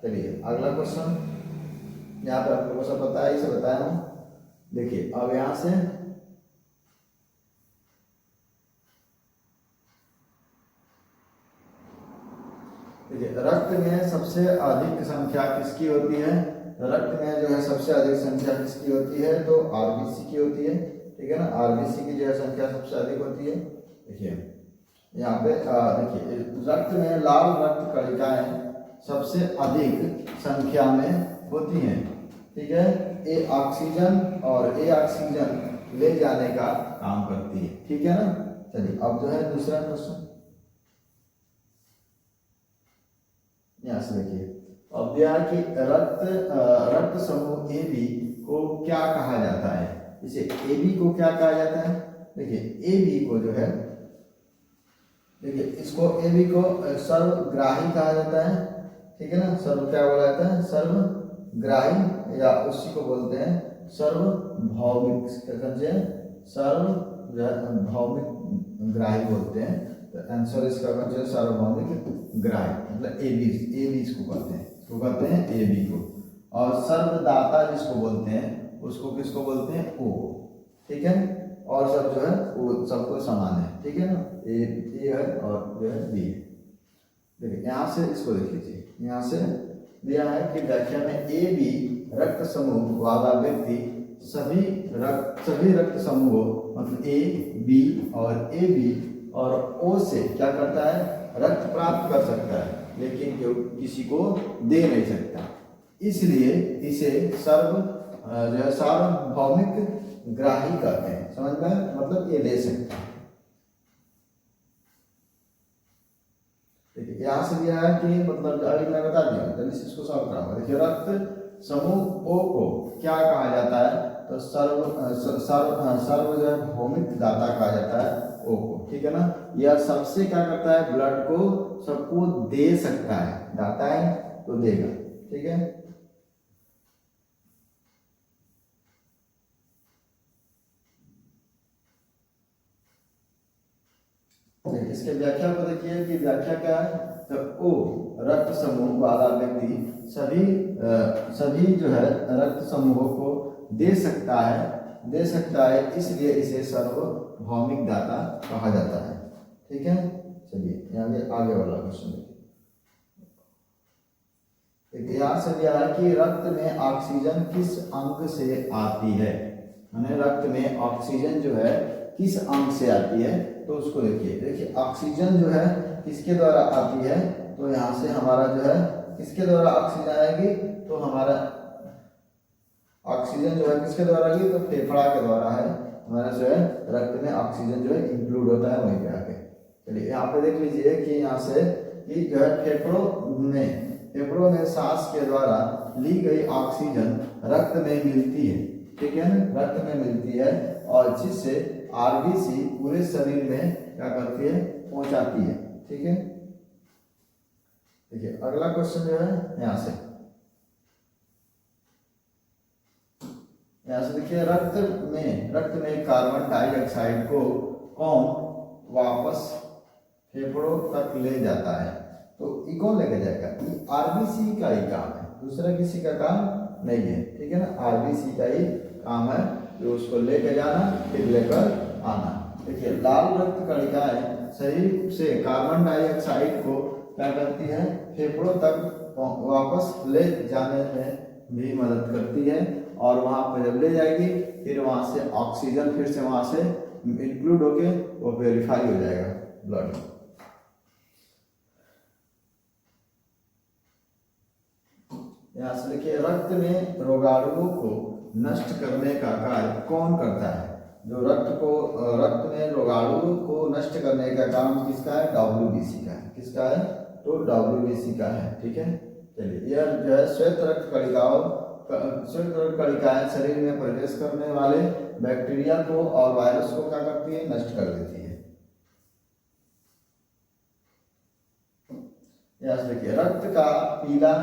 चलिए अगला क्वेश्चन, यहाँ पे आपको सब पता है, इसे बताया हूँ। देखिए अब यहाँ से देखिए रक्त में सबसे अधिक संख्या किसकी होती है, रक्त में जो है सबसे अधिक संख्या किसकी होती है, तो RBC की होती है। ठीक है ना, RBC की जो है संख्या सबसे अधिक होती है। देखिए यहाँ पे देखिए रक्त में लाल रक्त कणिकाएं सबसे अधिक संख्या में होती हैं। ठीक है, ए ऑक्सीजन और ए ऑक्सीजन ले जाने का काम करती है। ठीक है ना। चलिए अब जो है दूसरा क्वेश्चन यहाँ से देखिए। अब दिया है कि रक्त समूह ए बी को क्या कहा जाता है। इसे ए बी को क्या कहा जाता है। देखिए ए बी को जो है, देखिए इसको ए बी को सर्वग्राही कहा जाता है। ठीक है ना, सर्व क्या बोला जाता है, सर्वग्राही, या उसी को बोलते हैं सर्वभौमिक, सर्वभौमिक ग्राही बोलते हैं। तो आंसर इसका कौन सा, सार्वभौमिक ग्राही, मतलब ए बी इसको कहते हैं, इसको कहते हैं ए बी को। और सर्वदाता जिसको बोलते हैं उसको किसको बोलते हैं, ओ। ठीक है, और सब जो है वो सबको समान है। ठीक है ना, ए है और जो है बी है। देखिए यहाँ से इसको देख लीजिए, यहाँ से दिया है कि व्याख्या में ए बी रक्त समूह वाला व्यक्ति सभी रक्त समूहों मतलब ए बी और ए बी और ओ से क्या करता है, रक्त प्राप्त कर सकता है, लेकिन जो किसी को दे नहीं सकता। इसलिए इसे सार्वभौमिक ग्राही कहते हैं। समझ में, मतलब ये ले सकता है। देखिए यहाँ से दिया है कि मतलब अभी मैं बता दिया, जल्दी से इसको सॉल्व कराऊंगा। देखिए रक्त समूह ओ को क्या कहा जाता है, तो सार्वभौमिक दाता कहा जाता है ओ को। ठीक है ना, यह सबसे क्या करता है, ब्लड को सबको दे सकता है, दाता है तो देगा। ठीक है, इसके व्याख्या को देखिए कि व्याख्या क्या है, तो ओ रक्त समूह वाला व्यक्ति सभी जो है रक्त समूहों को दे सकता है, इसलिए इसे सार्वभौमिक दाता कहा जाता है। ठीक है, चलिए यहाँ आगे वाला क्वेश्चन देखिए। यहाँ से दिया है कि रक्त में ऑक्सीजन किस अंग से आती है, माने रक्त में ऑक्सीजन जो है किस अंग से आती है, तो उसको देखिए ऑक्सीजन जो है किसके द्वारा आती है, तो यहाँ से हमारा जो है किसके द्वारा ऑक्सीजन आएगी, तो हमारा ऑक्सीजन जो है किसके द्वारा आएगी, तो फेफड़ा के द्वारा है। हमारा जो है रक्त में ऑक्सीजन जो है इंक्लूड होता है वहीं पे आके। चलिए यहाँ पे देख लीजिए कि यहाँ से कि जो है फेफड़ों में सांस के द्वारा ली गई ऑक्सीजन रक्त में मिलती है। ठीक है ना, रक्त में मिलती है और जिससे आरबीसी पूरे शरीर में क्या करती है, पहुंचाती है। ठीक है, देखिए अगला क्वेश्चन जो है यहाँ से देखिए रक्त में कार्बन डाइऑक्साइड को कौन वापस फेफड़ों तक ले जाता है, तो ये कौन लेके जाएगा, ये आरबीसी का ही काम है, दूसरा किसी का काम नहीं है। ठीक है ना, आरबीसी का ही काम है, जो उसको लेके जाना फिर लेकर आना। देखिए लाल रक्त कणिकाएं शरीर से कार्बन डाइऑक्साइड को क्या करती है, फेफड़ों तक वापस ले जाने में भी मदद करती है, और वहां पर जब ले जाएगी फिर वहां से ऑक्सीजन फिर से वहां से इंक्लूड होके वो वेरीफाई हो जाएगा ब्लड। यहाँ से देखिए रक्त में रोगाणुओं को नष्ट करने का कार्य कौन करता है, जो रक्त में रोगाणुओं को नष्ट करने का काम किसका है, डब्ल्यूबीसी का है। किसका है, तो डब्ल्यूबीसी का है। ठीक है, चलिए यह जो है श्वेत रक्त कणिकाएं शरीर में प्रवेश करने वाले बैक्टीरिया को और वायरस को क्या करती है, नष्ट कर देती है। यहाँ से देखिए रक्त का पीला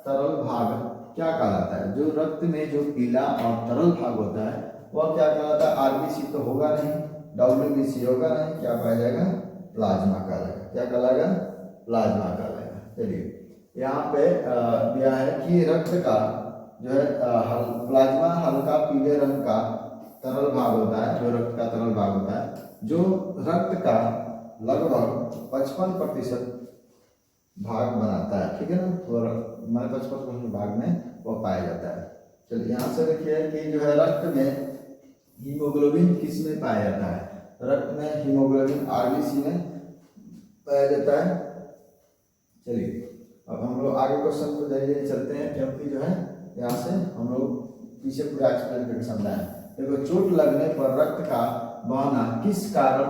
तरल भाग क्या कहलाता है, जो रक्त में जो पीला और तरल भाग होता है वह क्या कहलाता है, आरबीसी तो होगा नहीं, डब्ल्यूबीसी होगा नहीं, क्या पाया जाएगा, प्लाज्मा कहलाएगा। क्या कहलाएगा, प्लाज्मा कहलाएगा। चलिए यहाँ पे दिया है कि रक्त का जो है प्लाज्मा हल्का पीले रंग का तरल भाग होता है, जो रक्त का तरल भाग होता है, जो रक्त का लगभग 55% भाग बनाता है। ठीक है ना, और हमारे 55% भाग में वो पाया जाता है। चलिए यहाँ से देखिए कि जो है रक्त में हीमोग्लोबिन किस में पाया जाता है, रक्त में हीमोग्लोबिन आरबीसी में पाया जाता है। चलिए अब हम लोग आगे क्वेश्चन को धीरे धीरे चलते हैं, क्योंकि जो है यहाँ से हम लोग पीछे पूरा एक्सप्लेन करके समझाएं। देखो, चोट लगने पर रक्त का बहना किस कारण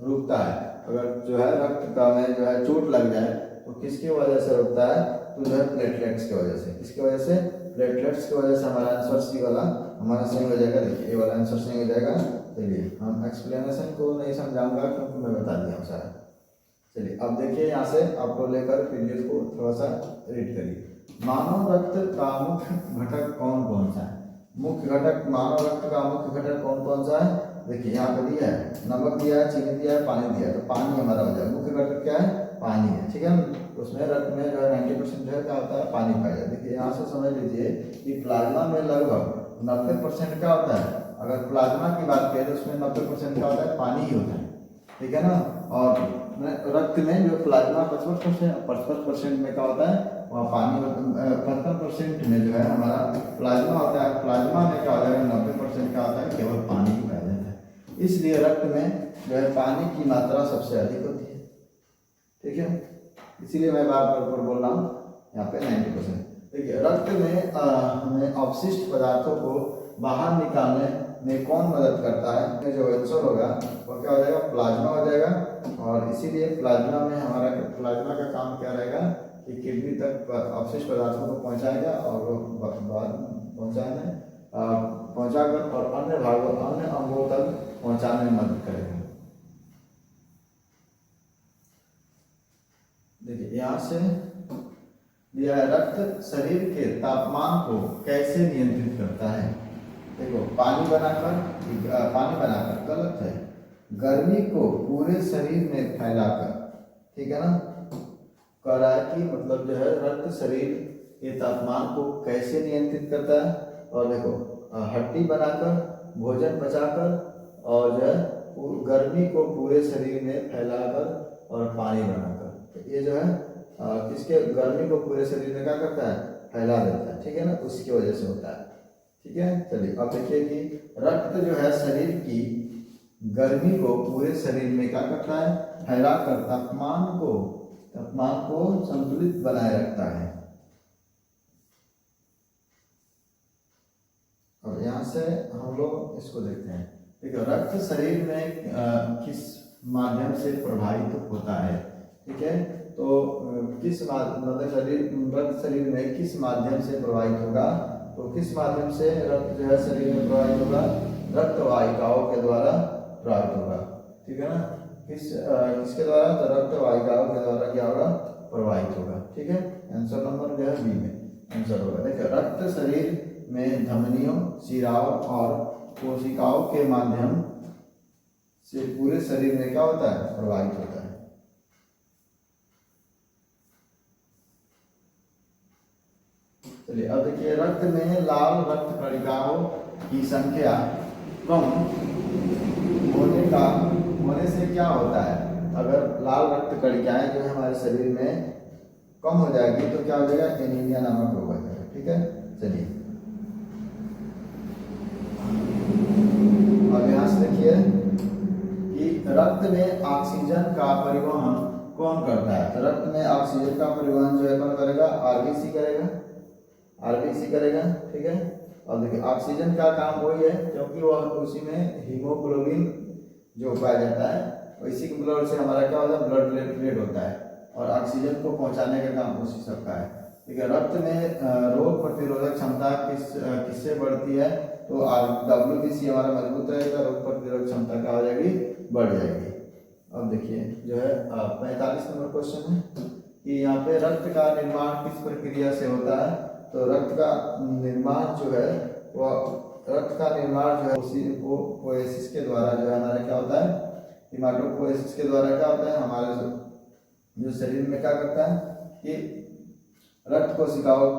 रुकता है? अगर जो है रक्त का में जो है चोट लग जाए तो किसकी वजह से रुकता है? तो जो है प्लेटलेट्स की वजह से। किसकी वजह से? प्लेटलेट्स की वजह से। हमारा आंसर सी वाला हमारा सही हो जाएगा। देखिए, ये वाला आंसर सही हो जाएगा। चलिए, हम एक्सप्लेनेशन को नहीं समझाऊंगा क्योंकि मैं बता दिया हूँ सारा। चलिए, अब देखिए यहाँ से आपको लेकर पीडीएफ को थोड़ा सा रीड करिए। मानव रक्त का मुख्य घटक कौन कौन सा है? मुख्य घटक मानव रक्त का मुख्य घटक कौन कौन सा है? देखिए, यहाँ पे दिया है, नमक दिया है, चीनी दिया है, पानी दिया है। तो पानी हमारा हो जाएगा। मुख्य घटक क्या है? पानी है। ठीक है, उसमें रक्त में जो है 90% जो है क्या होता है? पानी पाया जाता है। देखिए, यहाँ से समझ लीजिए कि प्लाज्मा में लगभग 90% क्या होता है? अगर प्लाज्मा की बात करें तो उसमें 90% क्या होता है? पानी ही होता है। ठीक है ना। और रक्त में जो प्लाज्मा 55% में क्या होता है? वहाँ पानी 55% में जो है हमारा प्लाज्मा होता है। प्लाज्मा में क्या होता है? 90% क्या होता है? केवल पानी ही पाया जाता है। इसलिए रक्त में जो है पानी की मात्रा सबसे अधिक होती है। ठीक है, इसीलिए मैं बार बार बोल रहा हूँ यहाँ पे 90%। देखिए, रक्त में हमें अवशिष्ट पदार्थों को बाहर निकालने में कौन मदद करता है? जो आंसर होगा वो क्या हो जाएगा? प्लाज्मा हो जाएगा। और इसीलिए प्लाज्मा में हमारा प्लाज्मा का काम क्या रहेगा कि किडनी तक अवशिष्ट पदार्थों को पहुँचाएगा और वो पहुँचाकर और अन्य अंगों तक पहुँचाने में मदद करेगा। देखिए, यहाँ से दिया है, रक्त शरीर के तापमान को कैसे नियंत्रित करता है? देखो, पानी बनाकर गलत है। गर्मी को पूरे शरीर में फैलाकर, ठीक है ना, कह रहा है कि मतलब जो है रक्त शरीर के तापमान को कैसे नियंत्रित करता है? और देखो, हड्डी बनाकर, भोजन पचाकर और जो है गर्मी को पूरे शरीर में फैलाकर और पानी बनाकर। ये जो है किसके गर्मी को पूरे शरीर में क्या करता है? फैला देता है। ठीक है ना, उसकी वजह से होता है। ठीक है, चलिए अब देखिए कि रक्त जो है शरीर की गर्मी को पूरे शरीर में क्या करता है? फैलाकर तापमान को संतुलित बनाए रखता है। और यहाँ से हम लोग इसको देखते हैं। देखिए, रक्त शरीर में किस माध्यम से प्रभावित होता है? ठीक है, तो रक्त शरीर में किस माध्यम से प्रभावित होगा? तो किस माध्यम से रक्त जो है शरीर में प्रभावित होगा? रक्त वाहिकाओं के द्वारा प्रभावित होगा। ठीक है ना, किसके द्वारा? तो रक्त वाहिकाओं के द्वारा क्या होगा? प्रभावित होगा। ठीक है, आंसर नंबर जो है बी में आंसर होगा। देखिए, रक्त शरीर में धमनियों, शिराओं और कोशिकाओं के माध्यम से पूरे शरीर में क्या होता है? प्रभावित होता है। चलिए, अब देखिए, रक्त में लाल रक्त कणिकाओं की संख्या कम होने से क्या होता है? अगर लाल रक्त कणिकाएं जो है हमारे शरीर में कम हो जाएगी तो क्या हो जाएगा? एनीमिया नामक रोग हो जाएगा। ठीक है, चलिए अब यहाँ से देखिए कि रक्त में ऑक्सीजन का परिवहन कौन करता है? तो रक्त में ऑक्सीजन का परिवहन जो है कौन करेगा? आरबीसी करेगा। ठीक है, और देखिए, ऑक्सीजन का काम वही है क्योंकि वह उसी में हीमोग्लोबिन जो पाया जाता है, इसी के ब्लड से हमारा क्या होता है? ब्लड प्लेटलेट होता है और ऑक्सीजन को पहुंचाने का काम उसी सबका है। ठीक है, रक्त में रोग प्रतिरोधक क्षमता किससे बढ़ती है? तो WBC हमारा मजबूत रहेगा, रोग प्रतिरोधक क्षमता क्या हो जाएगी? बढ़ जाएगी। अब देखिए, जो है 45 नंबर क्वेश्चन है कि यहाँ पे रक्त का निर्माण किस प्रक्रिया से होता है? तो रक्त का निर्माण जो है पोएसिस के द्वारा जो है हमारा क्या होता है? हिमाटोपोएसिस के द्वारा क्या होता है? हमारे जो शरीर में क्या करता है कि रक्त कोशिकाओं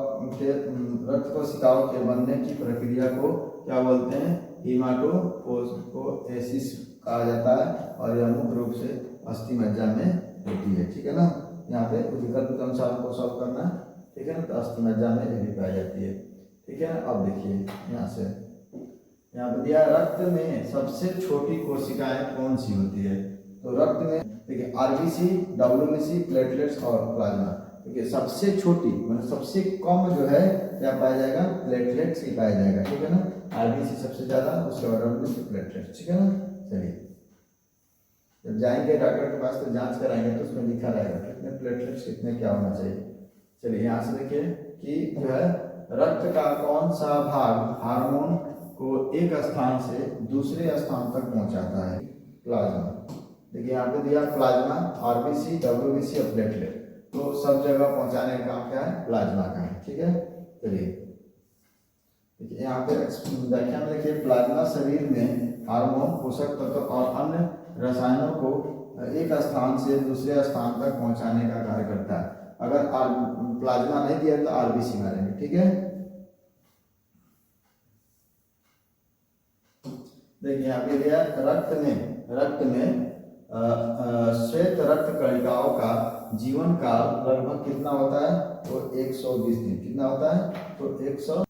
के बनने की प्रक्रिया को क्या बोलते हैं? हीमाटोपोएसिस कहा जाता है और यह मुख्य रूप से अस्थि मज्जा में होती है। ठीक है ना, यहाँ पे विकल्प के अनुसार हमको सॉल्व करना है। ठीक है ना, तो अस्थि मज्जा में ये भी पाई जाती है। ठीक है ना, अब देखिए यहाँ पे दिया, रक्त में सबसे छोटी कोशिकाएं कौन सी होती है? तो रक्त में देखिए, आरबीसी, WBC, प्लेटलेट्स और प्लाज्मा। देखिए सबसे छोटी मतलब सबसे कम जो है क्या पाया जाएगा, प्लेटलेट्स ही पाया जाएगा, ठीक है ना। आरबीसी सबसे ज्यादा, उसके बाद डब्ल्यूबीसी प्लेटलेट्स, ठीक है ना। चलिए जब जाएंगे डॉक्टर के पास तो जांच कराएंगे तो उसमें लिखा रहेगा कितने प्लेटलेट्स कितने क्या होना चाहिए। चलिए यहाँ से देखिए कि जो है रक्त का कौन सा भाग हार्मोन को एक स्थान से दूसरे स्थान तक पहुंचाता है, प्लाज्मा। देखिए यहाँ पे दिया प्लाज्मा, आरबीसी, डब्ल्यूबीसी और प्लेटलेट, तो सब जगह पहुंचाने का काम क्या है, प्लाज्मा का है, ठीक है। चलिए देखिए यहाँ पे व्याख्या में देखिए प्लाज्मा शरीर में हार्मोन, पोषक तत्व और अन्य रसायनों को एक स्थान से दूसरे स्थान तक पहुंचाने का कार्य करता है। अगर प्लाज्मा नहीं दिया तो आरबीसी मारेंगे, ठीक है। देखिए यहाँ पे दिया रक्त में श्वेत रक्त कणिकाओं का जीवन काल लगभग कितना होता है, तो 120 दिन। कितना होता है, तो 100।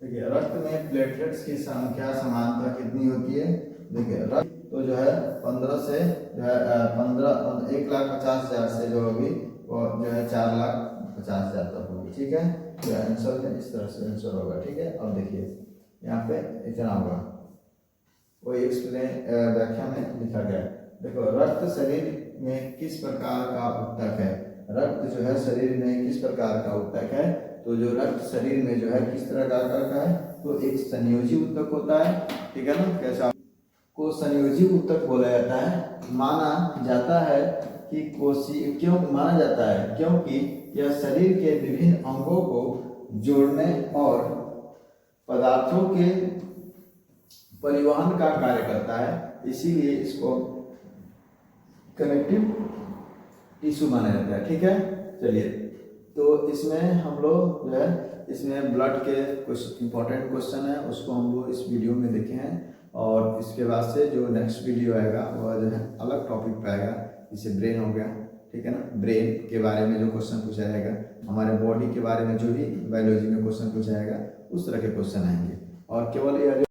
देखिए रक्त में प्लेटलेट्स की संख्या समानता कितनी होती है, देखिए रक्त तो जो है 15 से जो है 1,50,000 से जो होगी वो जो है 4,50,000 तक होगी, ठीक है। तो आंसर में इस तरह से आंसर होगा, ठीक है। अब देखिए यहाँ पे इतना होगा, वो एक्सप्लेन व्याख्या में लिखा गया है। देखो रक्त शरीर में किस प्रकार का उत्तक है, रक्त जो है शरीर में किस प्रकार का उत्तक है, तो जो रक्त शरीर में जो है किस तरह का है, तो एक संयोजी उत्तक होता है, ठीक है ना। कैसा को संयोजी उत्तक बोला जाता है। माना जाता है कि क्यों माना जाता है, क्योंकि यह शरीर के विभिन्न अंगों को जोड़ने और पदार्थों के परिवहन का कार्य करता है, इसीलिए इसको कनेक्टिव टिश्यू माना जाता है, ठीक है। चलिए तो इसमें हम लोग जो है इसमें ब्लड के कुछ इंपॉर्टेंट क्वेश्चन है उसको हम लोग इस वीडियो में देखे हैं, और इसके बाद से जो नेक्स्ट वीडियो आएगा वह जो है अलग टॉपिक पे आएगा, जैसे ब्रेन हो गया, ठीक है ना। ब्रेन के बारे में जो क्वेश्चन पूछा जाएगा, हमारे बॉडी के बारे में जो भी बायोलॉजी में क्वेश्चन पूछा जाएगा उस तरह के क्वेश्चन आएंगे। और केवल ये